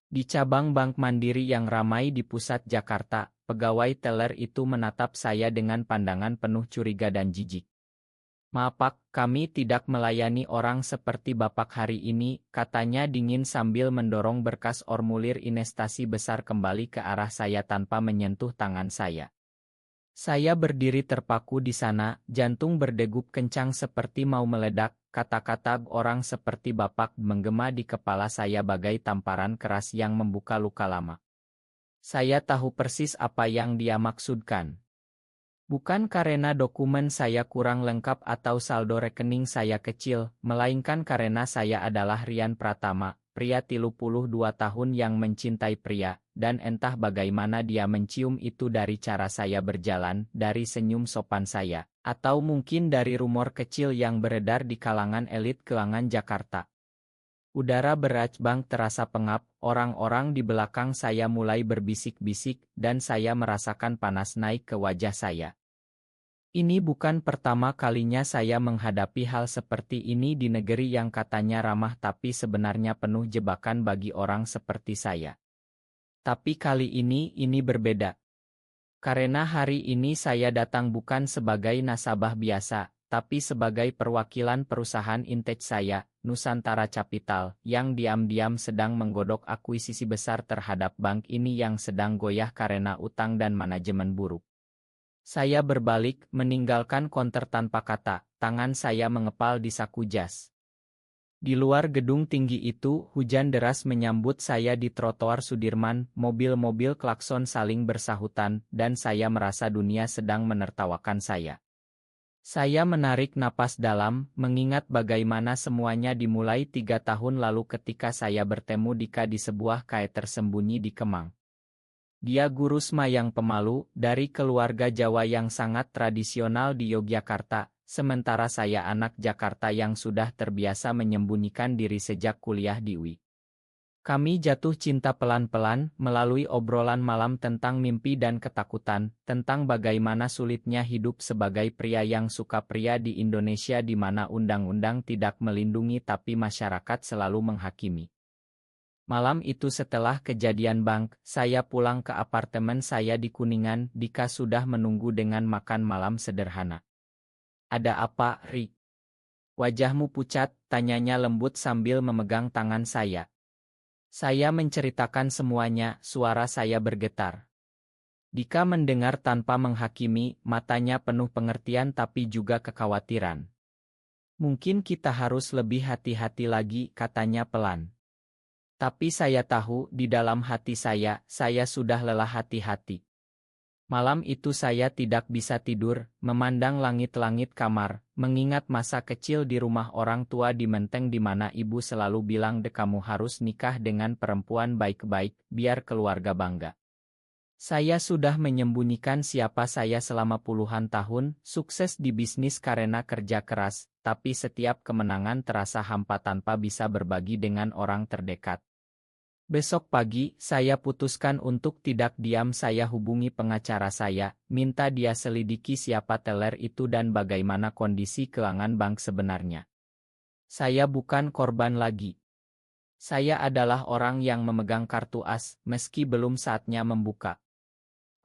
Di cabang Bank Mandiri yang ramai di pusat Jakarta, pegawai teller itu menatap saya dengan pandangan penuh curiga dan jijik. "Maaf Pak, kami tidak melayani orang seperti Bapak hari ini," katanya dingin sambil mendorong berkas formulir investasi besar kembali ke arah saya tanpa menyentuh tangan saya. Saya berdiri terpaku di sana, jantung berdegup kencang seperti mau meledak. Kata-kata orang seperti Bapak menggema di kepala saya bagai tamparan keras yang membuka luka lama. Saya tahu persis apa yang dia maksudkan. Bukan karena dokumen saya kurang lengkap atau saldo rekening saya kecil, melainkan karena saya adalah Rian Pratama, pria 32 tahun yang mencintai pria, dan entah bagaimana dia mencium itu dari cara saya berjalan, dari senyum sopan saya, atau mungkin dari rumor kecil yang beredar di kalangan elit keuangan Jakarta. Udara beracbang terasa pengap, orang-orang di belakang saya mulai berbisik-bisik, dan saya merasakan panas naik ke wajah saya. Ini bukan pertama kalinya saya menghadapi hal seperti ini di negeri yang katanya ramah tapi sebenarnya penuh jebakan bagi orang seperti saya. Tapi kali ini berbeda. Karena hari ini saya datang bukan sebagai nasabah biasa, tapi sebagai perwakilan perusahaan Intech saya, Nusantara Capital, yang diam-diam sedang menggodok akuisisi besar terhadap bank ini yang sedang goyah karena utang dan manajemen buruk. Saya berbalik, meninggalkan konter tanpa kata, tangan saya mengepal di saku jas. Di luar gedung tinggi itu, hujan deras menyambut saya di trotoar Sudirman, mobil-mobil klakson saling bersahutan, dan saya merasa dunia sedang menertawakan saya. Saya menarik napas dalam, mengingat bagaimana semuanya dimulai 3 tahun lalu ketika saya bertemu Dika di sebuah kae tersembunyi di Kemang. Dia guru SMA yang pemalu, dari keluarga Jawa yang sangat tradisional di Yogyakarta, sementara saya anak Jakarta yang sudah terbiasa menyembunyikan diri sejak kuliah di UI. Kami jatuh cinta pelan-pelan, melalui obrolan malam tentang mimpi dan ketakutan, tentang bagaimana sulitnya hidup sebagai pria yang suka pria di Indonesia di mana undang-undang tidak melindungi tapi masyarakat selalu menghakimi. Malam itu setelah kejadian bank, saya pulang ke apartemen saya di Kuningan. Dika sudah menunggu dengan makan malam sederhana. "Ada apa, Ri? Wajahmu pucat," tanyanya lembut sambil memegang tangan saya. Saya menceritakan semuanya, suara saya bergetar. Dika mendengar tanpa menghakimi, matanya penuh pengertian tapi juga kekhawatiran. "Mungkin kita harus lebih hati-hati lagi," katanya pelan. Tapi saya tahu, di dalam hati saya sudah lelah hati-hati. Malam itu saya tidak bisa tidur, memandang langit-langit kamar, mengingat masa kecil di rumah orang tua di Menteng di mana ibu selalu bilang kamu harus nikah dengan perempuan baik-baik, biar keluarga bangga. Saya sudah menyembunyikan siapa saya selama puluhan tahun, sukses di bisnis karena kerja keras, tapi setiap kemenangan terasa hampa tanpa bisa berbagi dengan orang terdekat. Besok pagi, saya putuskan untuk tidak diam. Saya hubungi pengacara saya, minta dia selidiki siapa teller itu dan bagaimana kondisi keuangan bank sebenarnya. Saya bukan korban lagi. Saya adalah orang yang memegang kartu as, meski belum saatnya membuka.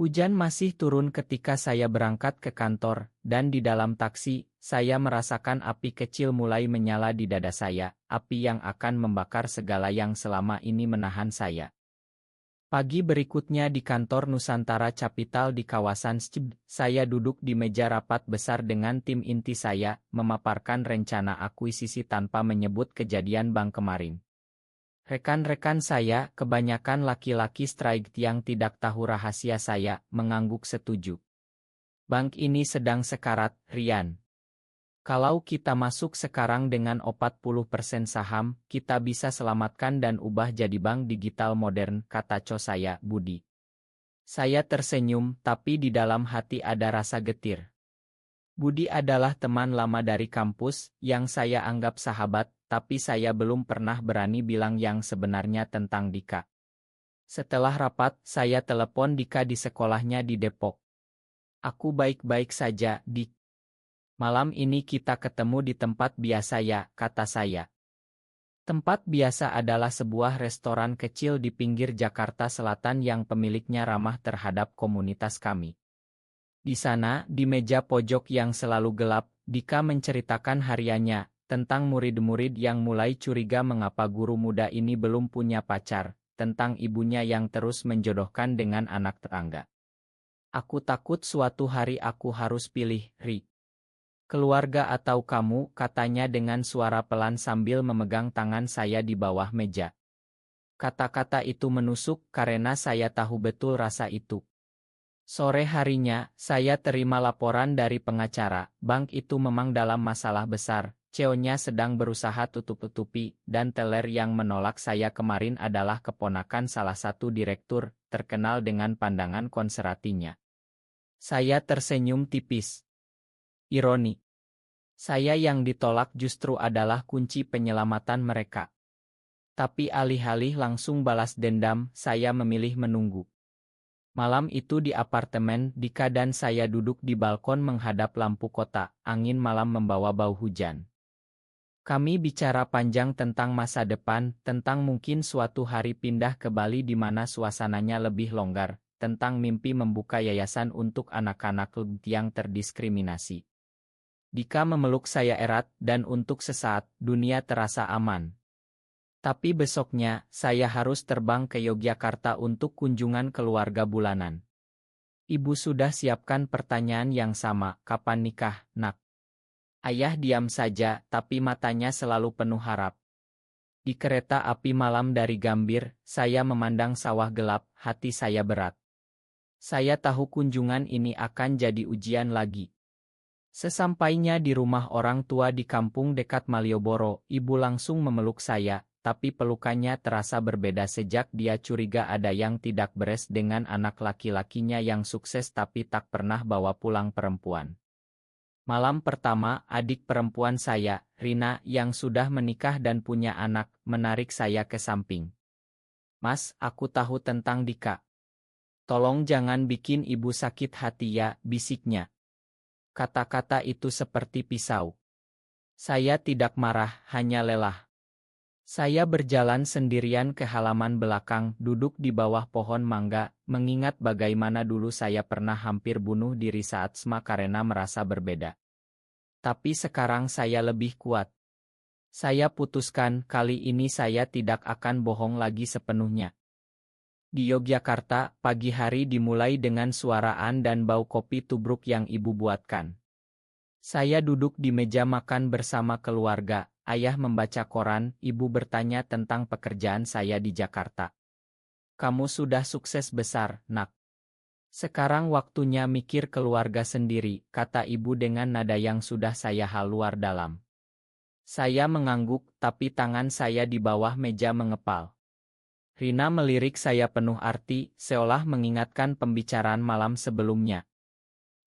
Hujan masih turun ketika saya berangkat ke kantor, dan di dalam taksi, saya merasakan api kecil mulai menyala di dada saya, api yang akan membakar segala yang selama ini menahan saya. Pagi berikutnya di kantor Nusantara Capital di kawasan SCB, saya duduk di meja rapat besar dengan tim inti saya, memaparkan rencana akuisisi tanpa menyebut kejadian bank kemarin. Rekan-rekan saya, kebanyakan laki-laki strike yang tidak tahu rahasia saya, mengangguk setuju. "Bank ini sedang sekarat, Rian. Kalau kita masuk sekarang dengan 40% saham, kita bisa selamatkan dan ubah jadi bank digital modern," kata co saya, Budi. Saya tersenyum, tapi di dalam hati ada rasa getir. Budi adalah teman lama dari kampus, yang saya anggap sahabat, tapi saya belum pernah berani bilang yang sebenarnya tentang Dika. Setelah rapat, saya telepon Dika di sekolahnya di Depok. "Aku baik-baik saja, Dik. Malam ini kita ketemu di tempat biasa ya," kata saya. Tempat biasa adalah sebuah restoran kecil di pinggir Jakarta Selatan yang pemiliknya ramah terhadap komunitas kami. Di sana, di meja pojok yang selalu gelap, Dika menceritakan hariannya, tentang murid-murid yang mulai curiga mengapa guru muda ini belum punya pacar, tentang ibunya yang terus menjodohkan dengan anak tetangga. Aku takut suatu hari aku harus pilih, Ri. Keluarga atau kamu, katanya dengan suara pelan sambil memegang tangan saya di bawah meja. Kata-kata itu menusuk karena saya tahu betul rasa itu. Sore harinya, saya terima laporan dari pengacara, bank itu memang dalam masalah besar, CEO-nya sedang berusaha tutup-tutupi, dan teller yang menolak saya kemarin adalah keponakan salah satu direktur, terkenal dengan pandangan konservatifnya. Saya tersenyum tipis. Ironi. Saya yang ditolak justru adalah kunci penyelamatan mereka. Tapi alih-alih langsung balas dendam, saya memilih menunggu. Malam itu di apartemen, Dika dan saya duduk di balkon menghadap lampu kota, angin malam membawa bau hujan. Kami bicara panjang tentang masa depan, tentang mungkin suatu hari pindah ke Bali di mana suasananya lebih longgar, tentang mimpi membuka yayasan untuk anak-anak yang terdiskriminasi. Dika memeluk saya erat, dan untuk sesaat, dunia terasa aman. Tapi besoknya, saya harus terbang ke Yogyakarta untuk kunjungan keluarga bulanan. Ibu sudah siapkan pertanyaan yang sama, kapan nikah, nak? Ayah diam saja, tapi matanya selalu penuh harap. Di kereta api malam dari Gambir, saya memandang sawah gelap, hati saya berat. Saya tahu kunjungan ini akan jadi ujian lagi. Sesampainya di rumah orang tua di kampung dekat Malioboro, ibu langsung memeluk saya, tapi pelukannya terasa berbeda sejak dia curiga ada yang tidak beres dengan anak laki-lakinya yang sukses tapi tak pernah bawa pulang perempuan. Malam pertama, adik perempuan saya, Rina, yang sudah menikah dan punya anak, menarik saya ke samping. Mas, aku tahu tentang Dika. Tolong jangan bikin ibu sakit hati ya, bisiknya. Kata-kata itu seperti pisau. Saya tidak marah, hanya lelah. Saya berjalan sendirian ke halaman belakang, duduk di bawah pohon mangga, mengingat bagaimana dulu saya pernah hampir bunuh diri saat SMA karena merasa berbeda. Tapi sekarang saya lebih kuat. Saya putuskan kali ini saya tidak akan bohong lagi sepenuhnya. Di Yogyakarta, pagi hari dimulai dengan suaraan dan bau kopi tubruk yang ibu buatkan. Saya duduk di meja makan bersama keluarga, ayah membaca koran, ibu bertanya tentang pekerjaan saya di Jakarta. Kamu sudah sukses besar, nak. Sekarang waktunya mikir keluarga sendiri, kata ibu dengan nada yang sudah saya hal luar dalam. Saya mengangguk, tapi tangan saya di bawah meja mengepal. Rina melirik saya penuh arti, seolah mengingatkan pembicaraan malam sebelumnya.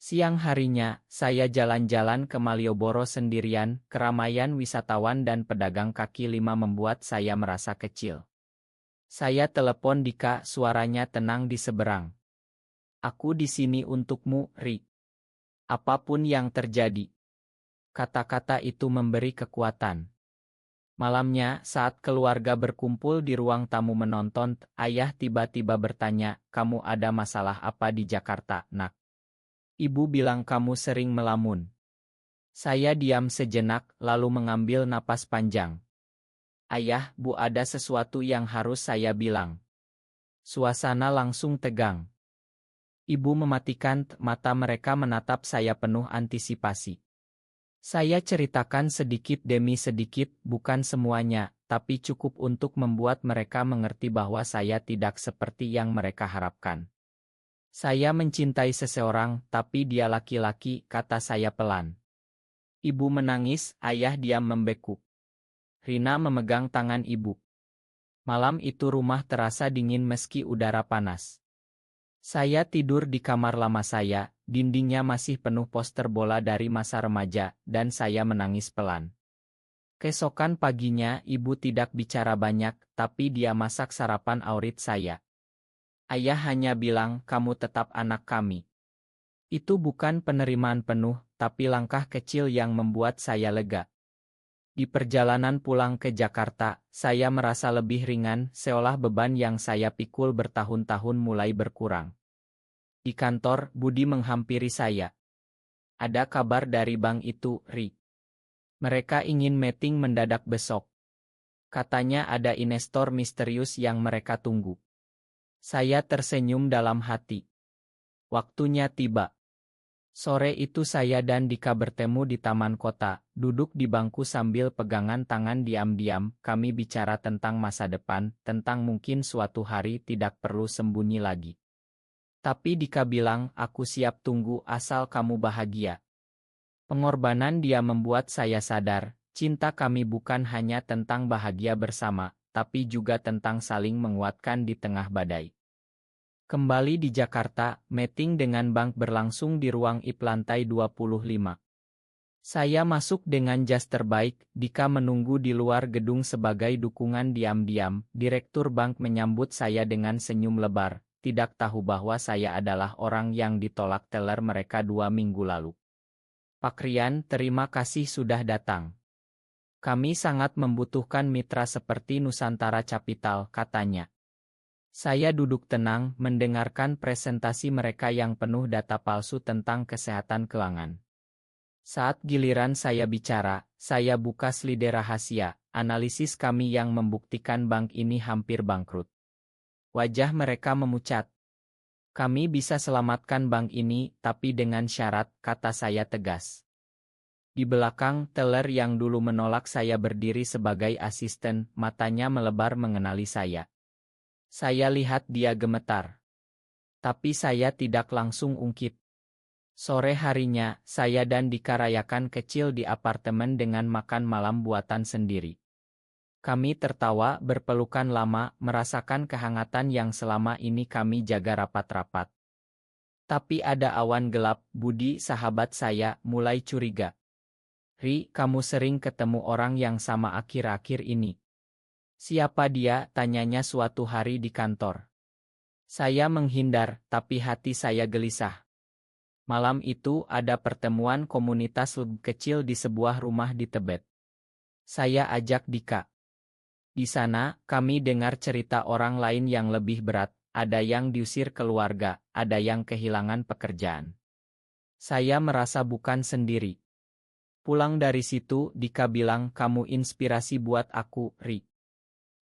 Siang harinya, saya jalan-jalan ke Malioboro sendirian, keramaian wisatawan dan pedagang kaki lima membuat saya merasa kecil. Saya telepon Dika, suaranya tenang di seberang. Aku di sini untukmu, Ri. Apapun yang terjadi. Kata-kata itu memberi kekuatan. Malamnya, saat keluarga berkumpul di ruang tamu menonton, ayah tiba-tiba bertanya, kamu ada masalah apa di Jakarta, nak? Ibu bilang kamu sering melamun. Saya diam sejenak, lalu mengambil napas panjang. Ayah, Bu, ada sesuatu yang harus saya bilang. Suasana langsung tegang. Ibu mematikan mata, mereka menatap saya penuh antisipasi. Saya ceritakan sedikit demi sedikit, bukan semuanya, tapi cukup untuk membuat mereka mengerti bahwa saya tidak seperti yang mereka harapkan. Saya mencintai seseorang, tapi dia laki-laki, kata saya pelan. Ibu menangis, ayah diam membeku. Rina memegang tangan ibu. Malam itu rumah terasa dingin meski udara panas. Saya tidur di kamar lama saya, dindingnya masih penuh poster bola dari masa remaja, dan saya menangis pelan. Keesokan paginya, ibu tidak bicara banyak, tapi dia masak sarapan aurit saya. Ayah hanya bilang, kamu tetap anak kami. Itu bukan penerimaan penuh, tapi langkah kecil yang membuat saya lega. Di perjalanan pulang ke Jakarta, saya merasa lebih ringan, seolah beban yang saya pikul bertahun-tahun mulai berkurang. Di kantor, Budi menghampiri saya. Ada kabar dari bank itu, Ri. Mereka ingin meeting mendadak besok. Katanya ada investor misterius yang mereka tunggu. Saya tersenyum dalam hati. Waktunya tiba. Sore itu saya dan Dika bertemu di taman kota, duduk di bangku sambil pegangan tangan diam-diam, kami bicara tentang masa depan, tentang mungkin suatu hari tidak perlu sembunyi lagi. Tapi Dika bilang, aku siap tunggu asal kamu bahagia. Pengorbanan dia membuat saya sadar, cinta kami bukan hanya tentang bahagia bersama, tapi juga tentang saling menguatkan di tengah badai. Kembali di Jakarta, meeting dengan bank berlangsung di ruang IP lantai 25. Saya masuk dengan jas terbaik, Dika menunggu di luar gedung sebagai dukungan diam-diam. Direktur bank menyambut saya dengan senyum lebar, tidak tahu bahwa saya adalah orang yang ditolak teller mereka 2 minggu lalu. Pak Rian, terima kasih sudah datang. Kami sangat membutuhkan mitra seperti Nusantara Capital, katanya. Saya duduk tenang, mendengarkan presentasi mereka yang penuh data palsu tentang kesehatan keuangan. Saat giliran saya bicara, saya buka slide rahasia, analisis kami yang membuktikan bank ini hampir bangkrut. Wajah mereka memucat. Kami bisa selamatkan bank ini, tapi dengan syarat, kata saya tegas. Di belakang, teller yang dulu menolak saya berdiri sebagai asisten, matanya melebar mengenali saya. Saya lihat dia gemetar. Tapi saya tidak langsung ungkit. Sore harinya, saya dan Dika rayakan kecil di apartemen dengan makan malam buatan sendiri. Kami tertawa, berpelukan lama, merasakan kehangatan yang selama ini kami jaga rapat-rapat. Tapi ada awan gelap, Budi, sahabat saya, mulai curiga. Ri, kamu sering ketemu orang yang sama akhir-akhir ini. Siapa dia, tanyanya suatu hari di kantor. Saya menghindar, tapi hati saya gelisah. Malam itu ada pertemuan komunitas lebih kecil di sebuah rumah di Tebet. Saya ajak Dika. Di sana, kami dengar cerita orang lain yang lebih berat, ada yang diusir keluarga, ada yang kehilangan pekerjaan. Saya merasa bukan sendiri. Pulang dari situ, Dika bilang, kamu inspirasi buat aku, Ri.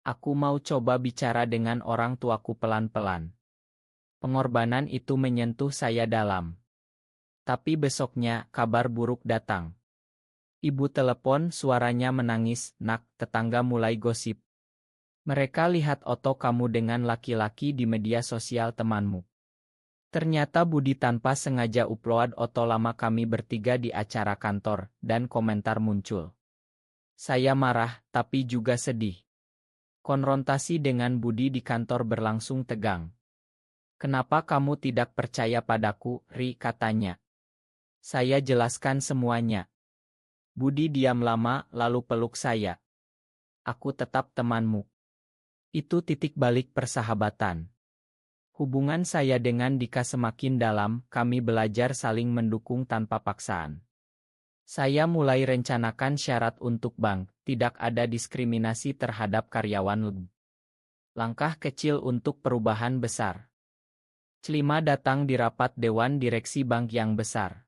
Aku mau coba bicara dengan orang tuaku pelan-pelan. Pengorbanan itu menyentuh saya dalam. Tapi besoknya, kabar buruk datang. Ibu telepon, suaranya menangis, nak, tetangga mulai gosip. Mereka lihat foto kamu dengan laki-laki di media sosial temanmu. Ternyata Budi tanpa sengaja upload foto lama kami bertiga di acara kantor, dan komentar muncul. Saya marah, tapi juga sedih. Konfrontasi dengan Budi di kantor berlangsung tegang. Kenapa kamu tidak percaya padaku, Ri, katanya. Saya jelaskan semuanya. Budi diam lama, lalu peluk saya. Aku tetap temanmu. Itu titik balik persahabatan. Hubungan saya dengan Dika semakin dalam, kami belajar saling mendukung tanpa paksaan. Saya mulai rencanakan syarat untuk bank, tidak ada diskriminasi terhadap karyawan LB. Langkah kecil untuk perubahan besar. Celima datang di rapat dewan direksi bank yang besar.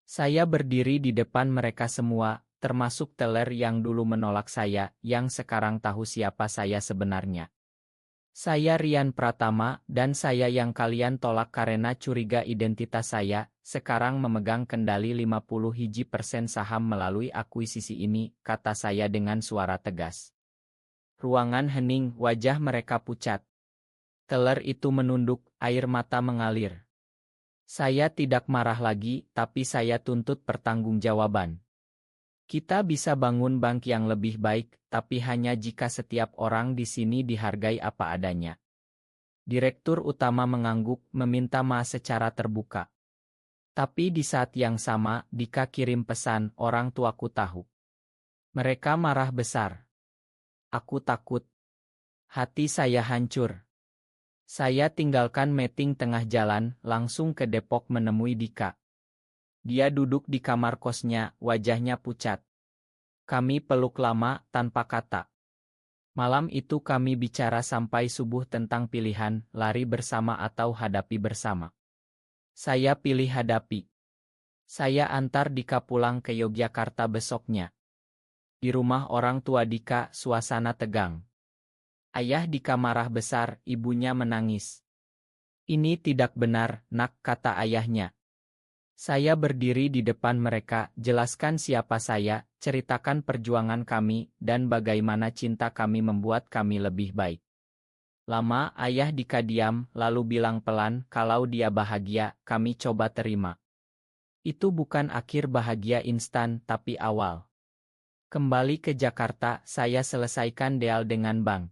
Saya berdiri di depan mereka semua, termasuk teller yang dulu menolak saya, yang sekarang tahu siapa saya sebenarnya. Saya Rian Pratama, dan saya yang kalian tolak karena curiga identitas saya, sekarang memegang kendali 51% saham melalui akuisisi ini, kata saya dengan suara tegas. Ruangan hening, wajah mereka pucat. Teller itu menunduk, air mata mengalir. Saya tidak marah lagi, tapi saya tuntut pertanggungjawaban. Kita bisa bangun bank yang lebih baik, tapi hanya jika setiap orang di sini dihargai apa adanya. Direktur utama mengangguk, meminta maaf secara terbuka. Tapi di saat yang sama, Dika kirim pesan, orang tuaku tahu. Mereka marah besar. Aku takut. Hati saya hancur. Saya tinggalkan meeting tengah jalan, langsung ke Depok menemui Dika. Dia duduk di kamar kosnya, wajahnya pucat. Kami peluk lama, tanpa kata. Malam itu kami bicara sampai subuh tentang pilihan, lari bersama atau hadapi bersama. Saya pilih hadapi. Saya antar Dika pulang ke Yogyakarta besoknya. Di rumah orang tua Dika, suasana tegang. Ayah Dika marah besar, ibunya menangis. Ini tidak benar, nak, kata ayahnya. Saya berdiri di depan mereka, jelaskan siapa saya, ceritakan perjuangan kami, dan bagaimana cinta kami membuat kami lebih baik. Lama ayah Dika diam, lalu bilang pelan, kalau dia bahagia, kami coba terima. Itu bukan akhir bahagia instan, tapi awal. Kembali ke Jakarta, saya selesaikan deal dengan bank.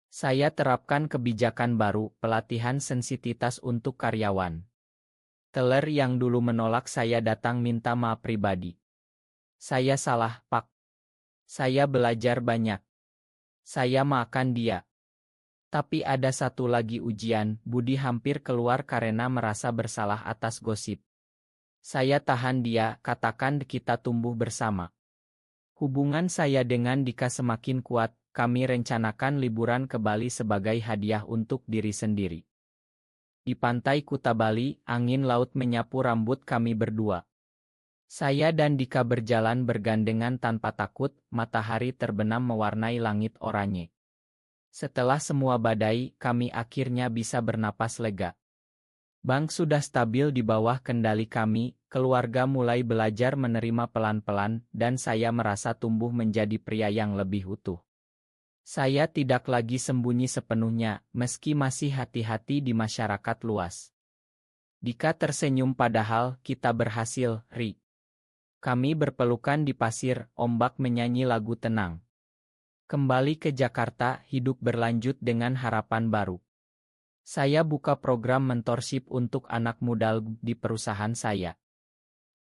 Saya terapkan kebijakan baru, pelatihan sensitivitas untuk karyawan. Teller yang dulu menolak saya datang minta maaf pribadi. Saya salah, Pak. Saya belajar banyak. Saya maafkan dia. Tapi ada satu lagi ujian, Budi hampir keluar karena merasa bersalah atas gosip. Saya tahan dia, katakan kita tumbuh bersama. Hubungan saya dengan Dika semakin kuat, kami rencanakan liburan ke Bali sebagai hadiah untuk diri sendiri. Di pantai Kuta Bali, angin laut menyapu rambut kami berdua. Saya dan Dika berjalan bergandengan tanpa takut, matahari terbenam mewarnai langit oranye. Setelah semua badai, kami akhirnya bisa bernapas lega. Bank sudah stabil di bawah kendali kami, keluarga mulai belajar menerima pelan-pelan, dan saya merasa tumbuh menjadi pria yang lebih utuh. Saya tidak lagi sembunyi sepenuhnya, meski masih hati-hati di masyarakat luas. Dika tersenyum padahal kita berhasil, Ri. Kami berpelukan di pasir, ombak menyanyi lagu tenang. Kembali ke Jakarta, hidup berlanjut dengan harapan baru. Saya buka program mentorship untuk anak muda di perusahaan saya.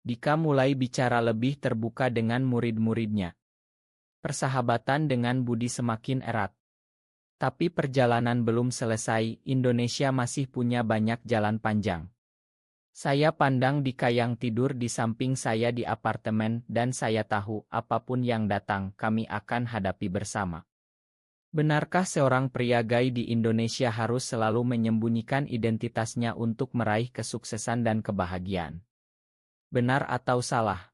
Dika mulai bicara lebih terbuka dengan murid-muridnya. Persahabatan dengan Budi semakin erat. Tapi perjalanan belum selesai, Indonesia masih punya banyak jalan panjang. Saya pandang Dika yang tidur di samping saya di apartemen, dan saya tahu, apapun yang datang, kami akan hadapi bersama. Benarkah seorang pria gay di Indonesia harus selalu menyembunyikan identitasnya untuk meraih kesuksesan dan kebahagiaan? Benar atau salah?